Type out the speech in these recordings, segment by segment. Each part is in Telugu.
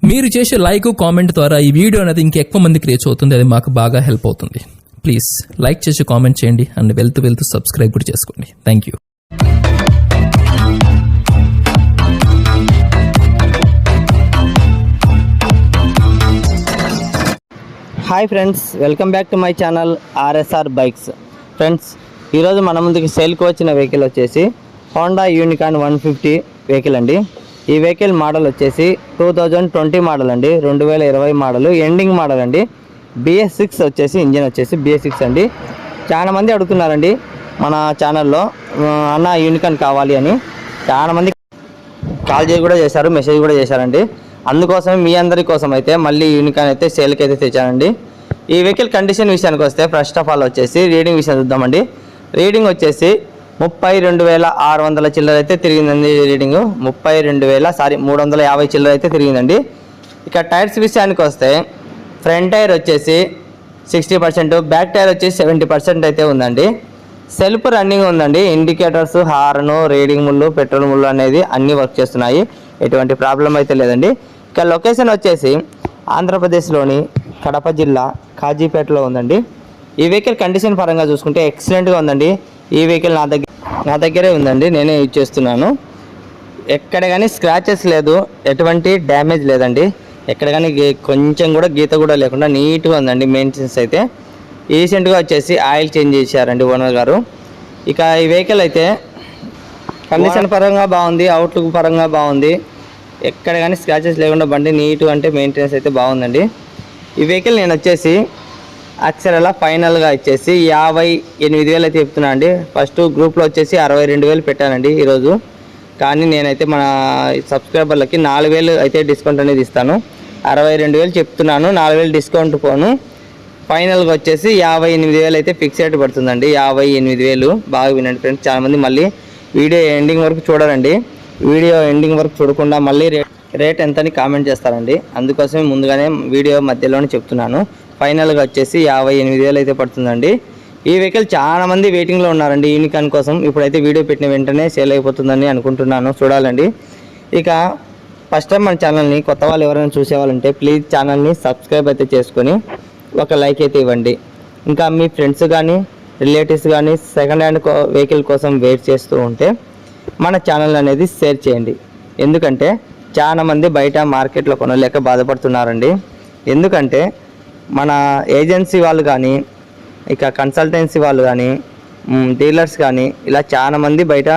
మీరు చేసే లైక్ కామెంట్ ద్వారా ఈ వీడియో అనేది ఇంకెక్కువ మందికి రీచ్ అవుతుంది. అది మాకు బాగా హెల్ప్ అవుతుంది. ప్లీజ్ లైక్ చేసి కామెంట్ చేయండి అండ్ వెళ్తూ సబ్స్క్రైబ్ కూడా చేసుకోండి. Thank you. Hi friends, welcome back to my channel RSR bikes. Friends, ఈరోజు మన ముందుకి సేల్కి వచ్చిన వెహికల్ వచ్చేసి హోండా యూనికార్న్ 150 వెహికల్ అండి. ఈ వెహికల్ మోడల్ వచ్చేసి 2020 మోడల్ అండి, 2020 మోడల్ ఎండింగ్ మోడల్ అండి. BS6 వచ్చేసి ఇంజిన్ వచ్చేసి BS6 అండి. చాలా మంది అడుగుతున్నారండి మన ఛానల్లో, అన్న యూనికార్న్ కావాలి అని. చాలా మంది కాల్ చేసి కూడా చేశారు, మెసేజ్ కూడా చేశారండి. అందుకోసమే మీ అందరి కోసం అయితే మళ్ళీ యూనికార్న్ అయితే సేల్కి అయితే తెచ్చానండి. ఈ వెహికల్ కండిషన్ విషయానికి వస్తే ఫస్ట్ ఆఫ్ ఆల్ వచ్చేసి రీడింగ్ విషయం చూద్దామండి. రీడింగ్ వచ్చేసి 32,600 చిల్లర అయితే తిరిగిందండి. రీడింగ్ 350 చిల్లర అయితే తిరిగిందండి. ఇక టైర్స్ విషయానికి వస్తే ఫ్రంట్ టైర్ వచ్చేసి 60%, బ్యాక్ టైర్ వచ్చేసి 70% అయితే ఉందండి. సెల్ఫ్ రన్నింగ్ ఉందండి. ఇండికేటర్స్, హార్న్, రీడింగ్ ముళ్ళు, పెట్రోల్ ముళ్ళు అనేది అన్నీ వర్క్ చేస్తున్నాయి. ఎటువంటి ప్రాబ్లం అయితే లేదండి. ఇక లొకేషన్ వచ్చేసి ఆంధ్రప్రదేశ్లోని కడప జిల్లా కాజీపేటలో ఉందండి. ఈ వెహికల్ కండిషన్ పరంగా చూసుకుంటే ఎక్సలెంట్గా ఉందండి. ఈ వెహికల్ నా దగ్గరే ఉందండి, నేనే యూజ్ చేస్తున్నాను. ఎక్కడ కానీ స్క్రాచెస్ లేదు, ఎటువంటి డ్యామేజ్ లేదండి. ఎక్కడ కానీ కొంచెం కూడా గీత కూడా లేకుండా నీట్గా ఉందండి. మెయింటెనెన్స్ అయితే రీసెంట్గా వచ్చేసి ఆయిల్ చేంజ్ చేశారండి ఓనర్ గారు. ఇక ఈ వెహికల్ అయితే కండిషన్ పరంగా బాగుంది, అవుట్లుక్ పరంగా బాగుంది. ఎక్కడ కానీ స్క్రాచెస్ లేకుండా బండి నీట్గా అంటే మెయింటెనెన్స్ అయితే బాగుందండి. ఈ వెహికల్ నేను వచ్చేసి అక్షరాల ఫైనల్గా వచ్చేసి 58,000 అయితే చెప్తున్నా అండి. ఫస్ట్ గ్రూప్లో వచ్చేసి 62,000 పెట్టానండి ఈరోజు. కానీ నేనైతే మన సబ్స్క్రైబర్లకి 4,000 అయితే డిస్కౌంట్ అనేది ఇస్తాను. 62,000 చెప్తున్నాను, 4,000 డిస్కౌంట్ పోను. ఫైనల్గా వచ్చేసి 58,000 అయితే ఫిక్స్ రేట్ పడుతుందండి. 58,000. బాగా వినండి ఫ్రెండ్స్, చాలామంది మళ్ళీ వీడియో ఎండింగ్ వరకు చూడరండి. వీడియో ఎండింగ్ వరకు చూడకుండా మళ్ళీ రేట్ ఎంతని కామెంట్ చేస్తారండి. అందుకోసమే ముందుగానే వీడియో మధ్యలోనే చెప్తున్నాను. ఫైనల్గా వచ్చేసి 58,000 అయితే పడుతుందండి. ఈ వెహికల్ చాలా మంది వెయిటింగ్లో ఉన్నారండి యూనికార్న్ కోసం. ఇప్పుడైతే వీడియో పెట్టిన వెంటనే సేల్ అయిపోతుందని అనుకుంటున్నాను. చూడాలండి. ఇక ఫస్ట్ టైం మన ఛానల్ని కొత్త వాళ్ళు ఎవరైనా చూసేవాళ్ళంటే ప్లీజ్ ఛానల్ని సబ్స్క్రైబ్ అయితే చేసుకొని ఒక లైక్ అయితే ఇవ్వండి. ఇంకా మీ ఫ్రెండ్స్ కానీ రిలేటివ్స్ కానీ సెకండ్ హ్యాండ్ వెహికల్ కోసం వెయిట్ చేస్తూ ఉంటే మన ఛానల్ అనేది షేర్ చేయండి. ఎందుకంటే చాలామంది బయట మార్కెట్లో కొనలేక బాధపడుతున్నారండి. ఎందుకంటే మన ఏజెన్సీ వాళ్ళు కానీ, ఇక కన్సల్టెన్సీ వాళ్ళు కానీ, డీలర్స్ కానీ ఇలా చాలామంది బయట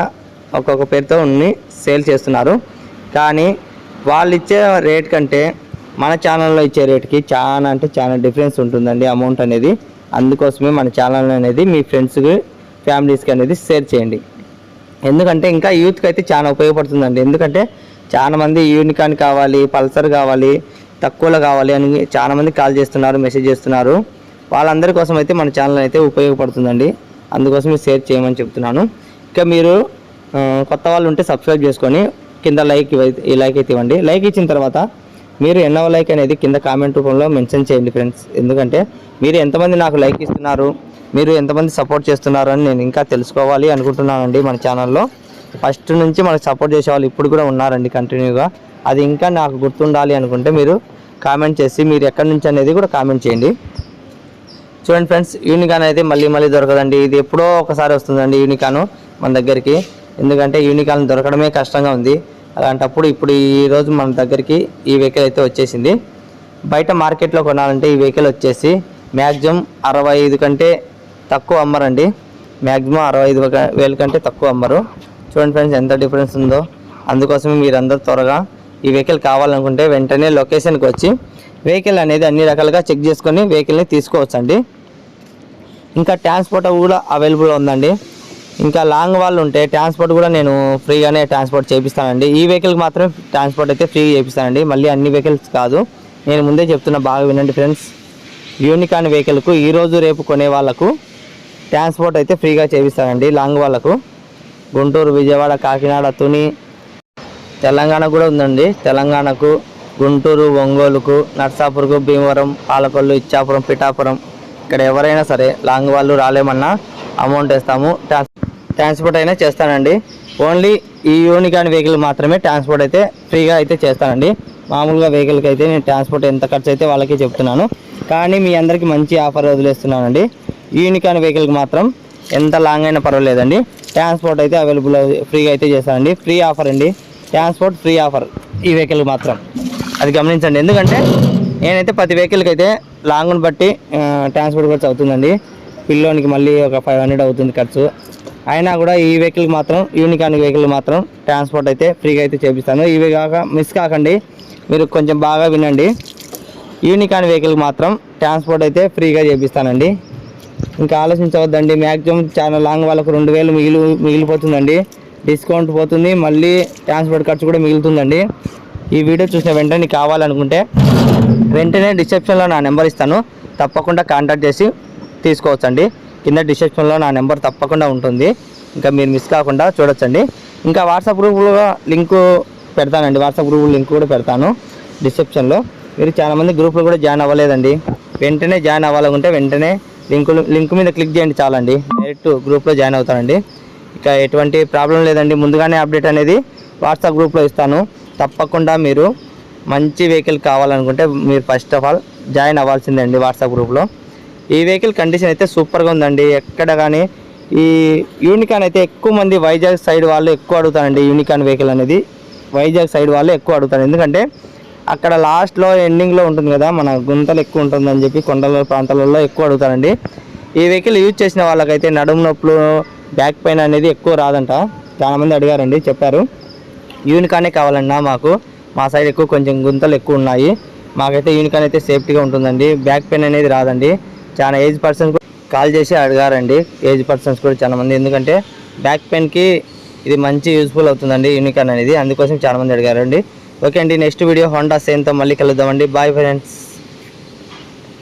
ఒక్కొక్క పేరుతో ఉన్ని సేల్ చేస్తున్నారు. కానీ వాళ్ళు ఇచ్చే రేట్ కంటే మన ఛానల్లో ఇచ్చే రేట్కి చాలా అంటే చాలా డిఫరెన్స్ ఉంటుందండి అమౌంట్ అనేది. అందుకోసమే మన ఛానల్ అనేది మీ ఫ్రెండ్స్కి, ఫ్యామిలీస్కి అనేది షేర్ చేయండి. ఎందుకంటే ఇంకా యూత్కి అయితే చాలా ఉపయోగపడుతుందండి. ఎందుకంటే చాలామంది యూనికార్న్ కావాలి, పల్సర్ కావాలి, తక్కువలో కావాలి అని చాలామంది కాల్ చేస్తున్నారు, మెసేజ్ చేస్తున్నారు. వాళ్ళందరి కోసం అయితే మన ఛానల్ అయితే ఉపయోగపడుతుందండి. అందుకోసం షేర్ చేయమని చెప్తున్నాను. ఇక మీరు కొత్త వాళ్ళు ఉంటే సబ్స్క్రైబ్ చేసుకొని కింద లైక్ అయితే ఇవ్వండి. లైక్ ఇచ్చిన తర్వాత మీరు ఎన్నో లైక్ అనేది కింద కామెంట్ రూపంలో మెన్షన్ చేయండి ఫ్రెండ్స్. ఎందుకంటే మీరు ఎంతమంది నాకు లైక్ ఇస్తున్నారు, మీరు ఎంతమంది సపోర్ట్ చేస్తున్నారు అని నేను ఇంకా తెలుసుకోవాలి అనుకుంటున్నానండి. మన ఛానల్లో ఫస్ట్ నుంచి మనకు సపోర్ట్ చేసే వాళ్ళు ఇప్పుడు కూడా ఉన్నారండి కంటిన్యూగా. అది ఇంకా నాకు గుర్తుండాలి అనుకుంటే మీరు కామెంట్ చేసి మీరు ఎక్కడి నుంచి అనేది కూడా కామెంట్ చేయండి. చూడండి ఫ్రెండ్స్, యూనికార్న్ అయితే మళ్ళీ దొరకదండి. ఇది ఎప్పుడో ఒకసారి వస్తుందండి యూనికార్న్ మన దగ్గరికి. ఎందుకంటే యూనికార్న్ దొరకడమే కష్టంగా ఉంది. అలాంటప్పుడు ఇప్పుడు ఈరోజు మన దగ్గరికి ఈ వెహికల్ అయితే వచ్చేసింది. బయట మార్కెట్లో కొనాలంటే ఈ వెహికల్ వచ్చేసి మ్యాక్సిమం 65 కంటే తక్కువ అమ్మరండి. మ్యాక్సిమం 65,000 కంటే తక్కువ అమ్మరు. చూడండి ఫ్రెండ్స్ ఎంత డిఫరెన్స్ ఉందో. అందుకోసమే మీరందరూ త్వరగా ఈ వెహికల్ కావాలనుకుంటే వెంటనే లొకేషన్కి వచ్చి వెహికల్ అనేది అన్ని రకాలుగా చెక్ చేసుకొని వెహికల్ని తీసుకోవచ్చండి. ఇంకా ట్రాన్స్పోర్ట్ కూడా అవైలబుల్ ఉందండి. ఇంకా లాంగ్ వాళ్ళు ఉంటే ట్రాన్స్పోర్ట్ కూడా నేను ఫ్రీగానే ట్రాన్స్పోర్ట్ చేపిస్తానండి. ఈ వెహికల్కి మాత్రం ట్రాన్స్పోర్ట్ అయితే ఫ్రీ చేపిస్తానండి, మళ్ళీ అన్ని వెహికల్స్ కాదు. నేను ముందే చెప్తున్నా, బాగా వినండి ఫ్రెండ్స్. యూనికార్న్ వెహికల్కు ఈరోజు రేపు కొనే వాళ్ళకు ట్రాన్స్పోర్ట్ అయితే ఫ్రీగా చేపిస్తానండి. లాంగ్ వాళ్ళకు గుంటూరు, విజయవాడ, కాకినాడ, తుని, తెలంగాణ కూడా ఉందండి. తెలంగాణకు గుంటూరు, ఒంగోలుకు, నర్సాపూర్కు, భీమవరం, పాలకొల్లు, ఇచ్చాపురం, పిఠాపురం ఇక్కడ ఎవరైనా సరే లాంగ్ వాళ్ళు రాలేమన్నా అమౌంట్ వేస్తాము, ట్రాన్స్పోర్ట్ అయినా చేస్తానండి. ఓన్లీ ఈ యూనికాన్ వెహికల్ మాత్రమే ట్రాన్స్పోర్ట్ అయితే ఫ్రీగా అయితే చేస్తానండి. మామూలుగా వెహికల్కి అయితే నేను ట్రాన్స్పోర్ట్ ఎంత ఖర్చు అయితే వాళ్ళకి చెప్తున్నాను. కానీ మీ అందరికీ మంచి ఆఫర్ వదిలేస్తున్నానండి. యూనికాన్ వెహికల్కి మాత్రం ఎంత లాంగ్ అయినా పర్వాలేదండి, ట్రాన్స్పోర్ట్ అయితే అవైలబుల్ ఫ్రీగా అయితే చేస్తానండి. ఫ్రీ ఆఫర్ అండి, ట్రాన్స్పోర్ట్ ఫ్రీ ఆఫర్ ఈ వెహికల్కి మాత్రం. అది గమనించండి. ఎందుకంటే నేనైతే ప్రతి వెహికల్కి అయితే లాంగ్ని బట్టి ట్రాన్స్పోర్ట్ ఖర్చు అవుతుందండి. పిల్లోనికి మళ్ళీ ఒక 500 అవుతుంది ఖర్చు. అయినా కూడా ఈ వెహికల్కి మాత్రం, యూనికాన్ వెహికల్ మాత్రం ట్రాన్స్పోర్ట్ అయితే ఫ్రీగా అయితే చేపిస్తాను. ఇవి కాక మిస్ కాకండి, మీరు కొంచెం బాగా వినండి. యూనికాన్ వెహికల్కి మాత్రం ట్రాన్స్పోర్ట్ అయితే ఫ్రీగా చేపిస్తానండి. ఇంకా ఆలోచించవద్దండి. మ్యాక్సిమం చాలా లాంగ్ వాళ్ళకు 2000 మిగిలిపోతుందండి. డిస్కౌంట్ పోతుంది, మళ్ళీ ట్రాన్స్పోర్ట్ ఖర్చు కూడా మిగులుతుందండి. ఈ వీడియో చూసిన వెంటనే కావాలనుకుంటే వెంటనే డిస్క్రిప్షన్లో నా నెంబర్ ఇస్తాను, తప్పకుండా కాంటాక్ట్ చేసి తీసుకోవచ్చండి. కింద డిస్క్రిప్షన్లో నా నెంబర్ తప్పకుండా ఉంటుంది, ఇంకా మీరు మిస్ కాకుండా చూడొచ్చండి. ఇంకా వాట్సాప్ గ్రూప్లో లింకు పెడతానండి, వాట్సాప్ గ్రూప్ లింక్ కూడా పెడతాను డిస్క్రిప్షన్లో. మీరు చాలామంది గ్రూప్లో కూడా జాయిన్ అవ్వలేదండి. వెంటనే జాయిన్ అవ్వాలనుకుంటే వెంటనే లింక్ మీద క్లిక్ చేయండి చాలండి, డైరెక్ట్ గ్రూప్లో జాయిన్ అవుతానండి. ఇక ఎటువంటి ప్రాబ్లం లేదండి. ముందుగానే అప్డేట్ అనేది వాట్సాప్ గ్రూప్లో ఇస్తాను. తప్పకుండా మీరు మంచి వెహికల్ కావాలనుకుంటే మీరు ఫస్ట్ ఆఫ్ ఆల్ జాయిన్ అవ్వాల్సిందే అండి వాట్సాప్ గ్రూప్లో. ఈ వెహికల్ కండిషన్ అయితే సూపర్గా ఉందండి. ఎక్కడ కానీ ఈ యూనికాన్ అయితే ఎక్కువ మంది వైజాగ్ సైడ్ వాళ్ళు ఎక్కువ అడుగుతారండి. యూనికాన్ వెహికల్ అనేది వైజాగ్ సైడ్ వాళ్ళు ఎక్కువ అడుగుతారు. ఎందుకంటే అక్కడ లాస్ట్లో ఎండింగ్లో ఉంటుంది కదా, మన గుంతలు ఎక్కువ ఉంటుందని చెప్పి కొండల ప్రాంతాలలో ఎక్కువ అడుగుతారండి. ఈ వెహికల్ యూజ్ చేసిన వాళ్ళకైతే నడుము నొప్పులు, బ్యాక్ పెయిన్ అనేది ఎక్కువ రాదంట. చాలామంది అడిగారండి, చెప్పారు. యూనికానే కావాలన్నా మాకు, మా సైడ్ ఎక్కువ కొంచెం గుంతలు ఎక్కువ ఉన్నాయి, మాకైతే యూనికాన్ అయితే సేఫ్టీగా ఉంటుందండి, బ్యాక్ పెయిన్ అనేది రాదండి. చాలా ఏజ్ పర్సన్స్ కాల్ చేసి అడిగారండి, ఏజ్ పర్సన్స్ కూడా చాలామంది. ఎందుకంటే బ్యాక్ పెయిన్కి ఇది మంచి యూజ్ఫుల్ అవుతుందండి యూనికాన్ అనేది, అందుకోసం చాలామంది అడిగారండి. ఓకే అండి, నెక్స్ట్ వీడియో హోండా సైన్తో మళ్ళీ కలుద్దామండి. Bye friends.